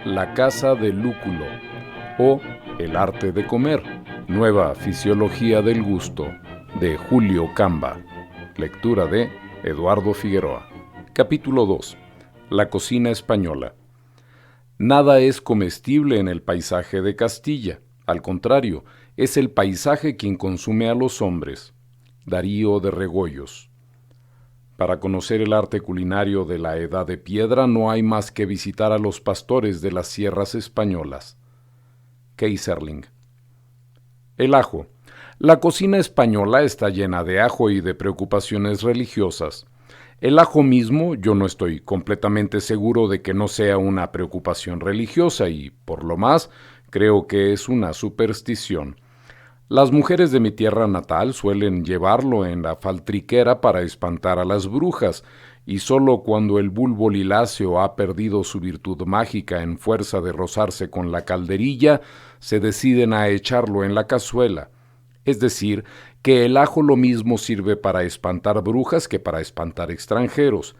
La casa del lúculo o El arte de comer, nueva fisiología del gusto, de Julio Camba. Lectura de Eduardo Figueroa. Capítulo 2. La cocina española. Nada es comestible en el paisaje de Castilla. Al contrario, es el paisaje quien consume a los hombres. Darío de Regoyos. Para conocer el arte culinario de la Edad de Piedra no hay más que visitar a los pastores de las sierras españolas. Keyserling. El ajo. La cocina española está llena de ajo y de preocupaciones religiosas. El ajo mismo, yo no estoy completamente seguro de que no sea una preocupación religiosa y, por lo más, creo que es una superstición. Las mujeres de mi tierra natal suelen llevarlo en la faltriquera para espantar a las brujas, y sólo cuando el bulbo liláceo ha perdido su virtud mágica en fuerza de rozarse con la calderilla, se deciden a echarlo en la cazuela. Es decir, que el ajo lo mismo sirve para espantar brujas que para espantar extranjeros.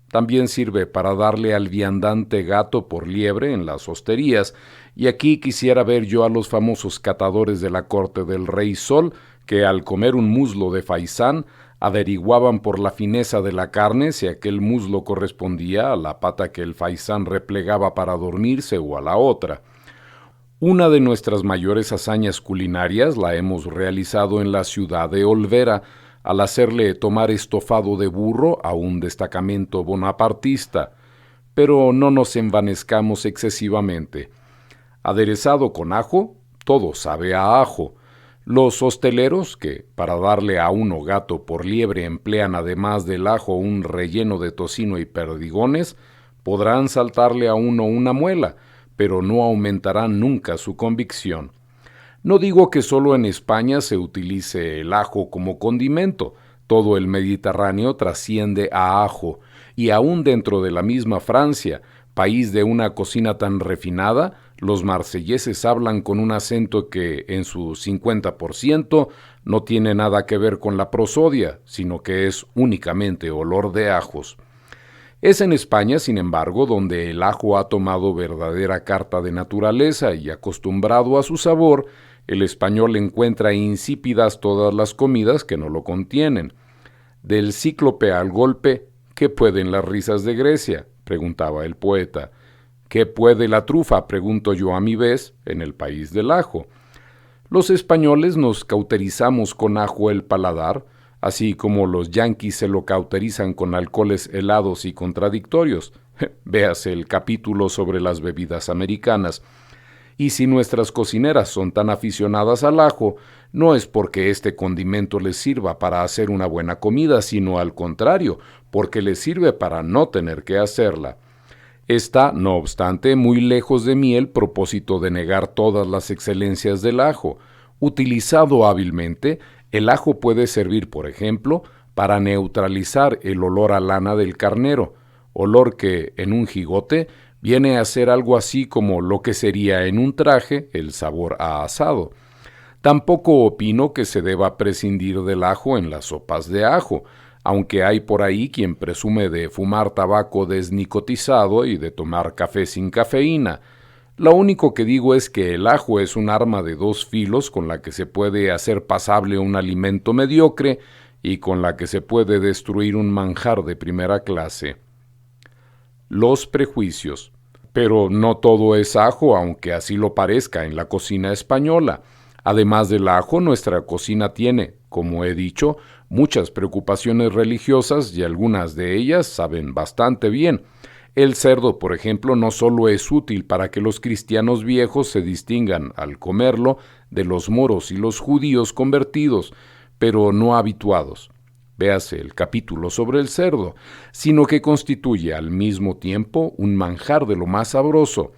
También sirve para darle al viandante gato por liebre en las hosterías, y aquí quisiera ver yo a los famosos catadores de la corte del rey Sol, que al comer un muslo de faisán, averiguaban por la fineza de la carne si aquel muslo correspondía a la pata que el faisán replegaba para dormirse o a la otra. Una de nuestras mayores hazañas culinarias la hemos realizado en la ciudad de Olvera, al hacerle tomar estofado de burro a un destacamento bonapartista, pero no nos envanezcamos excesivamente. Aderezado con ajo, todo sabe a ajo. Los hosteleros, que para darle a uno gato por liebre emplean además del ajo un relleno de tocino y perdigones, podrán saltarle a uno una muela, pero no aumentarán nunca su convicción. No digo que solo en España se utilice el ajo como condimento, todo el Mediterráneo trasciende a ajo, y aún dentro de la misma Francia, país de una cocina tan refinada, los marselleses hablan con un acento que, en su 50%, no tiene nada que ver con la prosodia, sino que es únicamente olor de ajos. Es en España, sin embargo, donde el ajo ha tomado verdadera carta de naturaleza y, acostumbrado a su sabor, el español encuentra insípidas todas las comidas que no lo contienen. Del cíclope al golpe, ¿qué pueden las risas de Grecia?, preguntaba el poeta. ¿Qué puede la trufa?, pregunto yo a mi vez, en el país del ajo. Los españoles nos cauterizamos con ajo el paladar, así como los yanquis se lo cauterizan con alcoholes helados y contradictorios. Véase el capítulo sobre las bebidas americanas. Y si nuestras cocineras son tan aficionadas al ajo, no es porque este condimento les sirva para hacer una buena comida, sino al contrario, porque les sirve para no tener que hacerla. Está, no obstante, muy lejos de mí el propósito de negar todas las excelencias del ajo. Utilizado hábilmente, el ajo puede servir, por ejemplo, para neutralizar el olor a lana del carnero, olor que, en un jigote, viene a ser algo así como lo que sería en un traje el sabor a asado. Tampoco opino que se deba prescindir del ajo en las sopas de ajo, aunque hay por ahí quien presume de fumar tabaco desnicotizado y de tomar café sin cafeína. Lo único que digo es que el ajo es un arma de dos filos con la que se puede hacer pasable un alimento mediocre y con la que se puede destruir un manjar de primera clase. Los prejuicios. Pero no todo es ajo, aunque así lo parezca en la cocina española. Además del ajo, nuestra cocina tiene, como he dicho, muchas preocupaciones religiosas y algunas de ellas saben bastante bien. El cerdo, por ejemplo, no solo es útil para que los cristianos viejos se distingan al comerlo de los moros y los judíos convertidos, pero no habituados. Véase el capítulo sobre el cerdo, sino que constituye al mismo tiempo un manjar de lo más sabroso.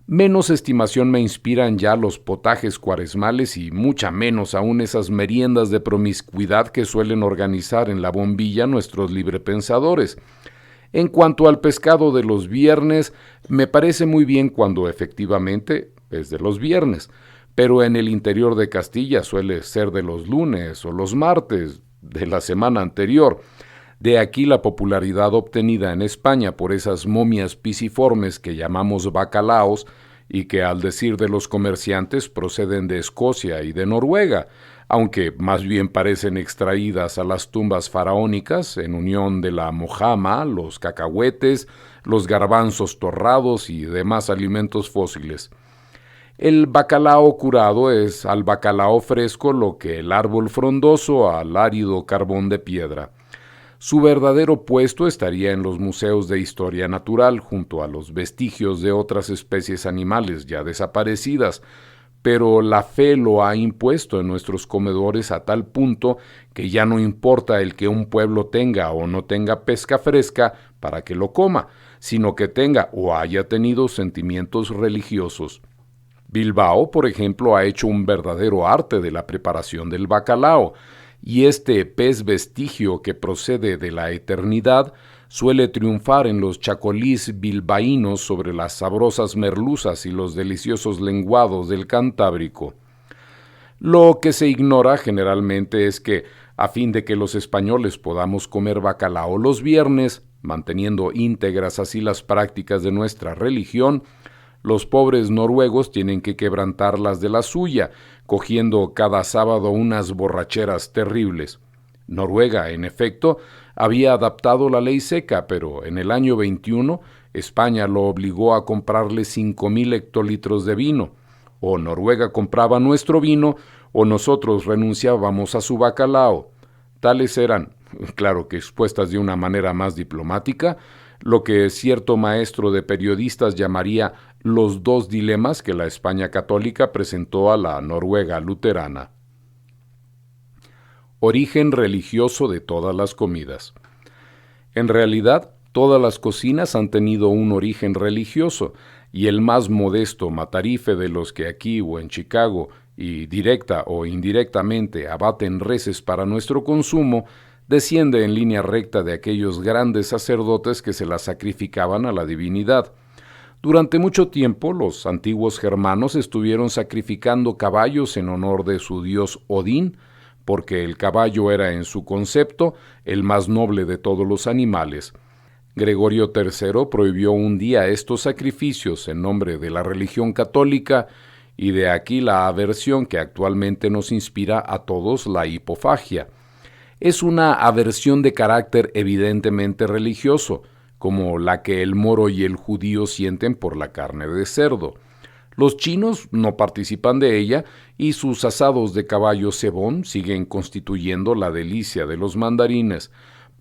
Menos estimación me inspiran ya los potajes cuaresmales y mucha menos aún esas meriendas de promiscuidad que suelen organizar en la bombilla nuestros librepensadores. En cuanto al pescado de los viernes, me parece muy bien cuando efectivamente es de los viernes, pero en el interior de Castilla suele ser de los lunes o los martes de la semana anterior. De aquí la popularidad obtenida en España por esas momias pisiformes que llamamos bacalaos y que, al decir de los comerciantes, proceden de Escocia y de Noruega, aunque más bien parecen extraídas a las tumbas faraónicas en unión de la mojama, los cacahuetes, los garbanzos torrados y demás alimentos fósiles. El bacalao curado es al bacalao fresco lo que el árbol frondoso al árido carbón de piedra. Su verdadero puesto estaría en los museos de historia natural, junto a los vestigios de otras especies animales ya desaparecidas, pero la fe lo ha impuesto en nuestros comedores a tal punto que ya no importa el que un pueblo tenga o no tenga pesca fresca para que lo coma, sino que tenga o haya tenido sentimientos religiosos. Bilbao, por ejemplo, ha hecho un verdadero arte de la preparación del bacalao, y este pez vestigio que procede de la eternidad suele triunfar en los chacolís bilbaínos sobre las sabrosas merluzas y los deliciosos lenguados del Cantábrico. Lo que se ignora generalmente es que, a fin de que los españoles podamos comer bacalao los viernes, manteniendo íntegras así las prácticas de nuestra religión, los pobres noruegos tienen que quebrantar las de la suya, cogiendo cada sábado unas borracheras terribles. Noruega, en efecto, había adaptado la ley seca, pero en el año 21 España lo obligó a comprarle 5,000 hectolitros de vino. O Noruega compraba nuestro vino, o nosotros renunciábamos a su bacalao. Tales eran, claro que expuestas de una manera más diplomática, lo que cierto maestro de periodistas llamaría los dos dilemas que la España católica presentó a la Noruega luterana. Origen religioso de todas las comidas. En realidad, todas las cocinas han tenido un origen religioso, y el más modesto matarife de los que aquí o en Chicago, y directa o indirectamente abaten reses para nuestro consumo, desciende en línea recta de aquellos grandes sacerdotes que se las sacrificaban a la divinidad. Durante mucho tiempo, los antiguos germanos estuvieron sacrificando caballos en honor de su dios Odín, porque el caballo era en su concepto el más noble de todos los animales. Gregorio III prohibió un día estos sacrificios en nombre de la religión católica, y de aquí la aversión que actualmente nos inspira a todos la hipofagia. Es una aversión de carácter evidentemente religioso, como la que el moro y el judío sienten por la carne de cerdo. Los chinos no participan de ella, y sus asados de caballo cebón siguen constituyendo la delicia de los mandarines.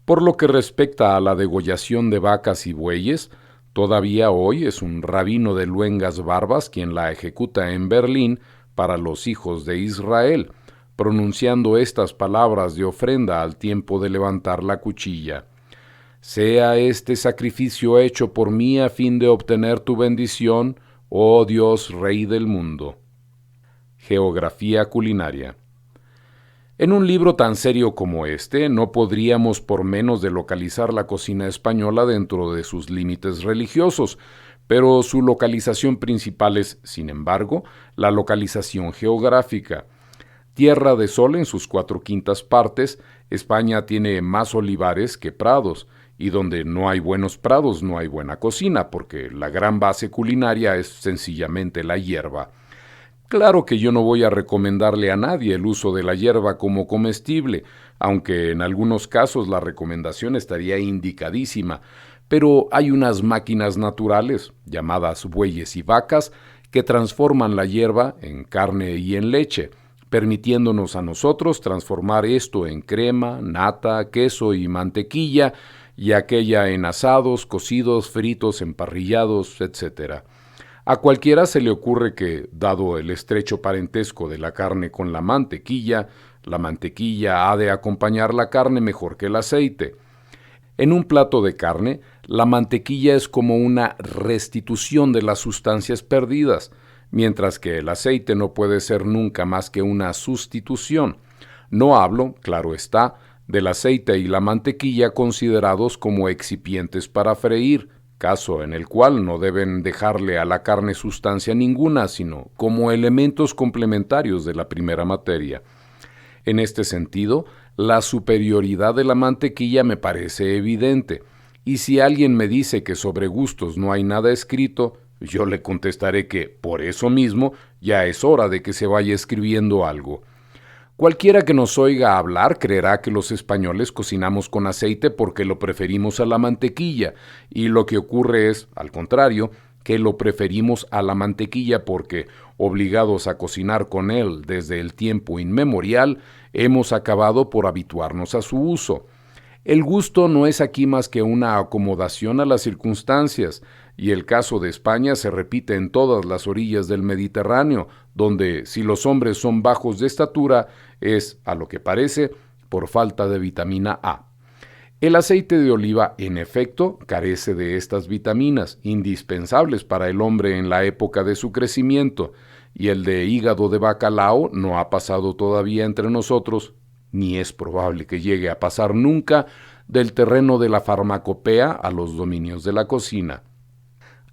Por lo que respecta a la degollación de vacas y bueyes, todavía hoy es un rabino de luengas barbas quien la ejecuta en Berlín para los hijos de Israel, pronunciando estas palabras de ofrenda al tiempo de levantar la cuchilla: «Sea este sacrificio hecho por mí a fin de obtener tu bendición, oh Dios Rey del mundo». Geografía culinaria. En un libro tan serio como este, no podríamos por menos de localizar la cocina española dentro de sus límites religiosos, pero su localización principal es, sin embargo, la localización geográfica. Tierra de sol en sus 4/5 partes, España tiene más olivares que prados, y donde no hay buenos prados no hay buena cocina, porque la gran base culinaria es sencillamente la hierba. Claro que yo no voy a recomendarle a nadie el uso de la hierba como comestible, aunque en algunos casos la recomendación estaría indicadísima, pero hay unas máquinas naturales, llamadas bueyes y vacas, que transforman la hierba en carne y en leche, permitiéndonos a nosotros transformar esto en crema, nata, queso y mantequilla, y aquella en asados, cocidos, fritos, emparrillados, etc. A cualquiera se le ocurre que, dado el estrecho parentesco de la carne con la mantequilla ha de acompañar la carne mejor que el aceite. En un plato de carne, la mantequilla es como una restitución de las sustancias perdidas, mientras que el aceite no puede ser nunca más que una sustitución. No hablo, claro está, del aceite y la mantequilla considerados como excipientes para freír, caso en el cual no deben dejarle a la carne sustancia ninguna, sino como elementos complementarios de la primera materia. En este sentido, la superioridad de la mantequilla me parece evidente, y si alguien me dice que sobre gustos no hay nada escrito, yo le contestaré que, por eso mismo, ya es hora de que se vaya escribiendo algo. Cualquiera que nos oiga hablar creerá que los españoles cocinamos con aceite porque lo preferimos a la mantequilla, y lo que ocurre es, al contrario, que lo preferimos a la mantequilla porque, obligados a cocinar con él desde el tiempo inmemorial, hemos acabado por habituarnos a su uso. El gusto no es aquí más que una acomodación a las circunstancias, y el caso de España se repite en todas las orillas del Mediterráneo, donde, si los hombres son bajos de estatura, es, a lo que parece, por falta de vitamina A. El aceite de oliva, en efecto, carece de estas vitaminas, indispensables para el hombre en la época de su crecimiento, y el de hígado de bacalao no ha pasado todavía entre nosotros, ni es probable que llegue a pasar nunca, del terreno de la farmacopea a los dominios de la cocina.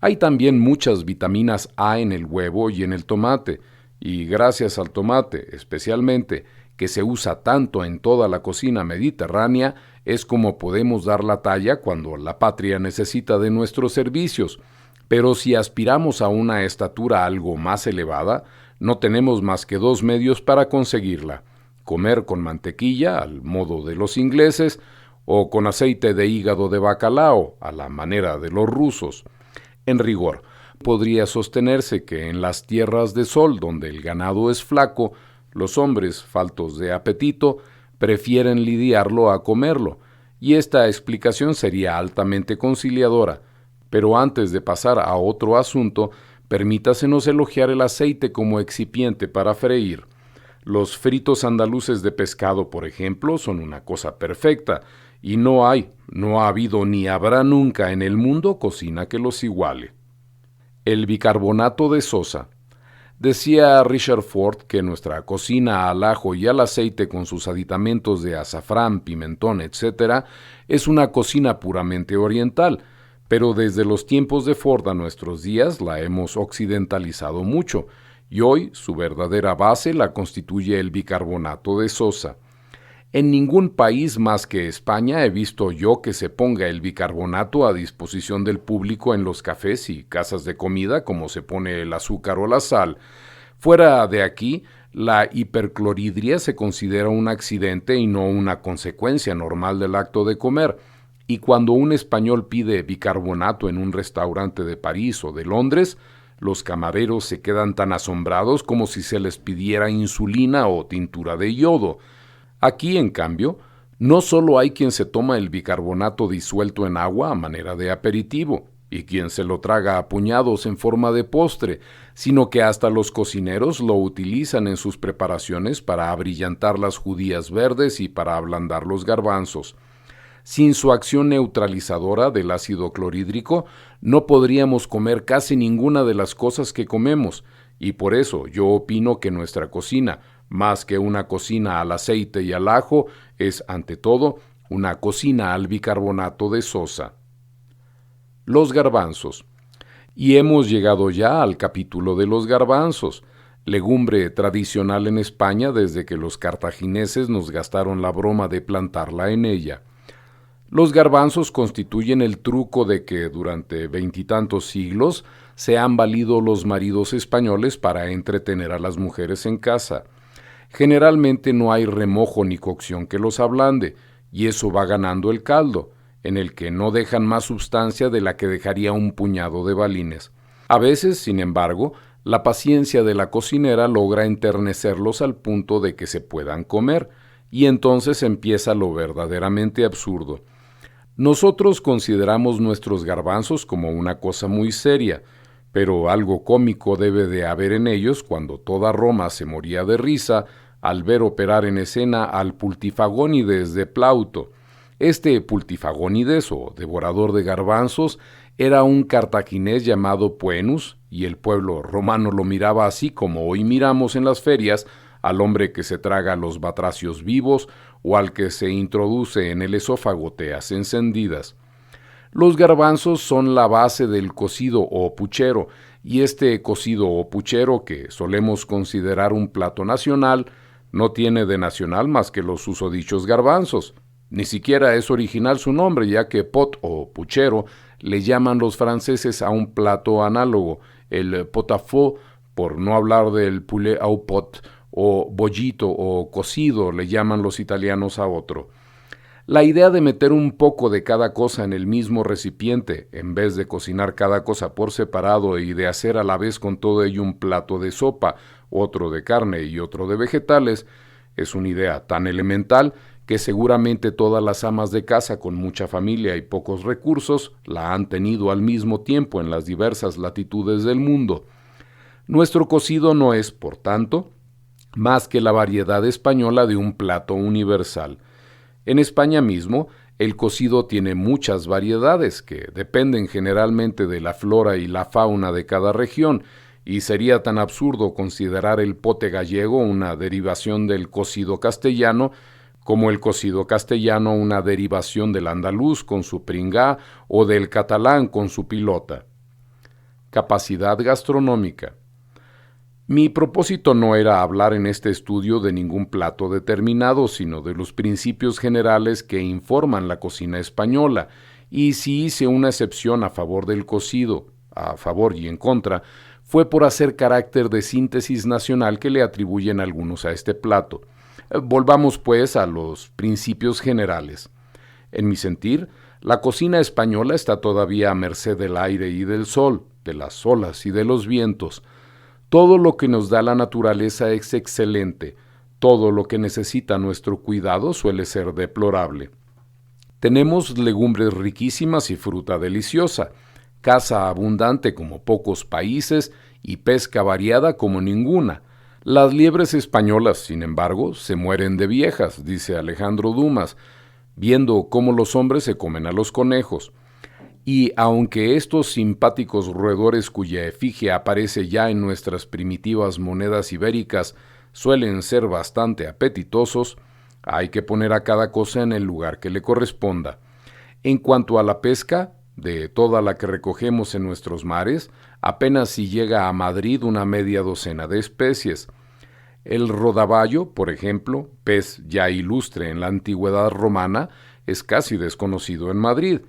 Hay también muchas vitaminas A en el huevo y en el tomate, y gracias al tomate, especialmente, que se usa tanto en toda la cocina mediterránea, es como podemos dar la talla cuando la patria necesita de nuestros servicios. Pero si aspiramos a una estatura algo más elevada, no tenemos más que 2 medios para conseguirla: comer con mantequilla, al modo de los ingleses, o con aceite de hígado de bacalao, a la manera de los rusos. En rigor, podría sostenerse que en las tierras de sol, donde el ganado es flaco, los hombres, faltos de apetito, prefieren lidiarlo a comerlo, y esta explicación sería altamente conciliadora. Pero antes de pasar a otro asunto, permítasenos elogiar el aceite como excipiente para freír. Los fritos andaluces de pescado, por ejemplo, son una cosa perfecta, y no ha habido ni habrá nunca en el mundo cocina que los iguale. El bicarbonato de sosa. Decía Richard Ford que nuestra cocina al ajo y al aceite con sus aditamentos de azafrán, pimentón, etc., es una cocina puramente oriental, pero desde los tiempos de Ford a nuestros días la hemos occidentalizado mucho, y hoy su verdadera base la constituye el bicarbonato de sosa. En ningún país más que España he visto yo que se ponga el bicarbonato a disposición del público en los cafés y casas de comida como se pone el azúcar o la sal. Fuera de aquí, la hiperclorhidria se considera un accidente y no una consecuencia normal del acto de comer, y cuando un español pide bicarbonato en un restaurante de París o de Londres, los camareros se quedan tan asombrados como si se les pidiera insulina o tintura de yodo. Aquí, en cambio, no solo hay quien se toma el bicarbonato disuelto en agua a manera de aperitivo, y quien se lo traga a puñados en forma de postre, sino que hasta los cocineros lo utilizan en sus preparaciones para abrillantar las judías verdes y para ablandar los garbanzos. Sin su acción neutralizadora del ácido clorhídrico, no podríamos comer casi ninguna de las cosas que comemos, y por eso yo opino que nuestra cocina, más que una cocina al aceite y al ajo, es, ante todo, una cocina al bicarbonato de sosa. Los garbanzos. Y hemos llegado ya al capítulo de los garbanzos, legumbre tradicional en España desde que los cartagineses nos gastaron la broma de plantarla en ella. Los garbanzos constituyen el truco de que durante 20 y tantos siglos se han valido los maridos españoles para entretener a las mujeres en casa. Generalmente no hay remojo ni cocción que los ablande, y eso va ganando el caldo, en el que no dejan más sustancia de la que dejaría un puñado de balines. A veces, sin embargo, la paciencia de la cocinera logra enternecerlos al punto de que se puedan comer, y entonces empieza lo verdaderamente absurdo. Nosotros consideramos nuestros garbanzos como una cosa muy seria, pero algo cómico debe de haber en ellos cuando toda Roma se moría de risa al ver operar en escena al Pultifagónides de Plauto. Este Pultifagónides, o devorador de garbanzos, era un cartaginés llamado Puenus, y el pueblo romano lo miraba así como hoy miramos en las ferias al hombre que se traga los batracios vivos o al que se introduce en el esófago teas encendidas. Los garbanzos son la base del cocido o puchero, y este cocido o puchero, que solemos considerar un plato nacional, No tiene de nacional más que los susodichos garbanzos. Ni siquiera es original su nombre, ya que pot o puchero le llaman los franceses a un plato análogo, el pot-à-faux, por no hablar del poulet au pot, o bollito o cocido le llaman los italianos a otro. La idea de meter un poco de cada cosa en el mismo recipiente, en vez de cocinar cada cosa por separado y de hacer a la vez con todo ello un plato de sopa, otro de carne y otro de vegetales, es una idea tan elemental que seguramente todas las amas de casa con mucha familia y pocos recursos la han tenido al mismo tiempo en las diversas latitudes del mundo. Nuestro cocido no es, por tanto, más que la variedad española de un plato universal. En España mismo, el cocido tiene muchas variedades que dependen generalmente de la flora y la fauna de cada región, y sería tan absurdo considerar el pote gallego una derivación del cocido castellano como el cocido castellano una derivación del andaluz con su pringá o del catalán con su pilota. Capacidad gastronómica. Mi propósito no era hablar en este estudio de ningún plato determinado, sino de los principios generales que informan la cocina española, y si hice una excepción a favor del cocido, a favor y en contra, fue por hacer carácter de síntesis nacional que le atribuyen algunos a este plato. Volvamos, pues, a los principios generales. En mi sentir, la cocina española está todavía a merced del aire y del sol, de las olas y de los vientos. Todo lo que nos da la naturaleza es excelente, todo lo que necesita nuestro cuidado suele ser deplorable. Tenemos legumbres riquísimas y fruta deliciosa, caza abundante como pocos países y pesca variada como ninguna. Las liebres españolas, sin embargo, se mueren de viejas, dice Alejandro Dumas, viendo cómo los hombres se comen a los conejos. Y aunque estos simpáticos roedores cuya efigie aparece ya en nuestras primitivas monedas ibéricas suelen ser bastante apetitosos, hay que poner a cada cosa en el lugar que le corresponda. En cuanto a la pesca, de toda la que recogemos en nuestros mares, apenas si llega a Madrid una media docena de especies. El rodaballo, por ejemplo, pez ya ilustre en la antigüedad romana, es casi desconocido en Madrid.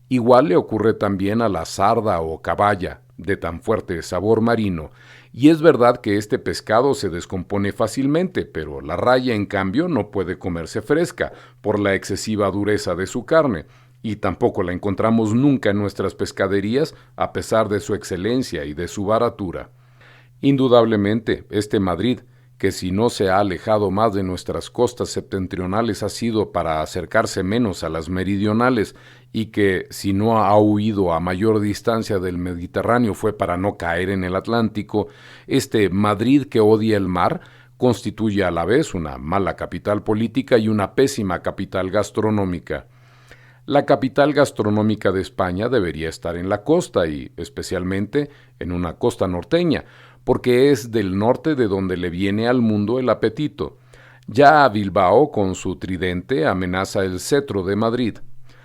Igual le ocurre también a la sarda o caballa, de tan fuerte sabor marino, y es verdad que este pescado se descompone fácilmente, pero la raya, en cambio, no puede comerse fresca por la excesiva dureza de su carne, y tampoco la encontramos nunca en nuestras pescaderías a pesar de su excelencia y de su baratura. Indudablemente, este Madrid, que si no se ha alejado más de nuestras costas septentrionales ha sido para acercarse menos a las meridionales y que si no ha huido a mayor distancia del Mediterráneo fue para no caer en el Atlántico, este Madrid que odia el mar constituye a la vez una mala capital política y una pésima capital gastronómica. La capital gastronómica de España debería estar en la costa y, especialmente, en una costa norteña, porque es del norte de donde le viene al mundo el apetito. Ya a Bilbao, con su tridente, amenaza el cetro de Madrid.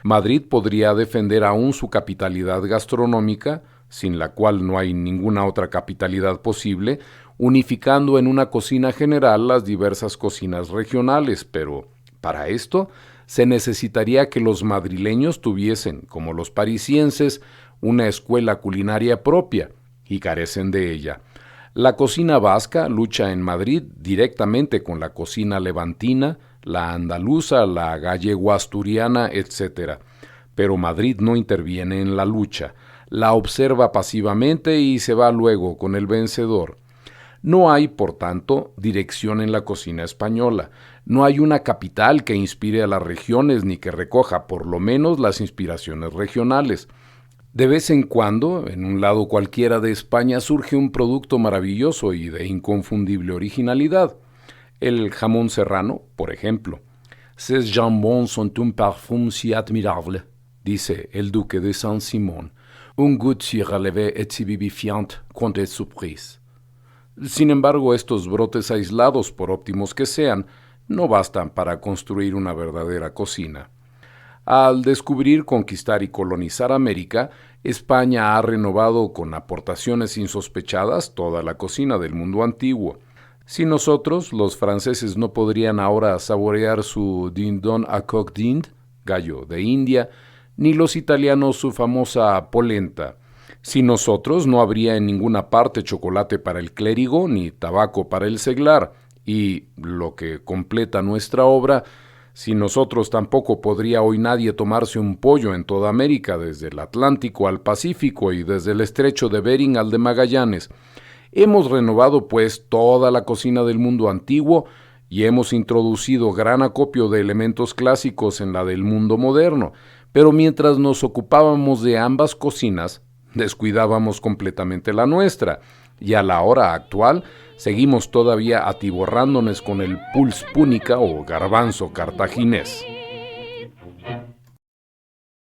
Madrid podría defender aún su capitalidad gastronómica, sin la cual no hay ninguna otra capitalidad posible, unificando en una cocina general las diversas cocinas regionales, pero para esto se necesitaría que los madrileños tuviesen, como los parisienses, una escuela culinaria propia, y carecen de ella. La cocina vasca lucha en Madrid directamente con la cocina levantina, la andaluza, la gallego-asturiana, etc. Pero Madrid no interviene en la lucha, la observa pasivamente y se va luego con el vencedor. No hay, por tanto, dirección en la cocina española. No hay una capital que inspire a las regiones ni que recoja, por lo menos, las inspiraciones regionales. De vez en cuando, en un lado cualquiera de España, surge un producto maravilloso y de inconfundible originalidad. El jamón serrano, por ejemplo. «Ces jambons sont un parfum si admirable», dice el duque de Saint-Simon. «Un goût si relevé et si vivifiant quand est surprise». Sin embargo, estos brotes aislados, por óptimos que sean, no bastan para construir una verdadera cocina. Al descubrir, conquistar y colonizar América, España ha renovado con aportaciones insospechadas toda la cocina del mundo antiguo. Sin nosotros, los franceses no podrían ahora saborear su dindon à coque d'Inde, gallo de India, ni los italianos su famosa polenta. Sin nosotros no habría en ninguna parte chocolate para el clérigo ni tabaco para el seglar, y, lo que completa nuestra obra, sin nosotros tampoco podría hoy nadie tomarse un pollo en toda América, desde el Atlántico al Pacífico y desde el estrecho de Bering al de Magallanes. Hemos renovado, pues, toda la cocina del mundo antiguo y hemos introducido gran acopio de elementos clásicos en la del mundo moderno, pero mientras nos ocupábamos de ambas cocinas, descuidábamos completamente la nuestra, y a la hora actual seguimos todavía atiborrándonos con el puls púnica o garbanzo cartaginés.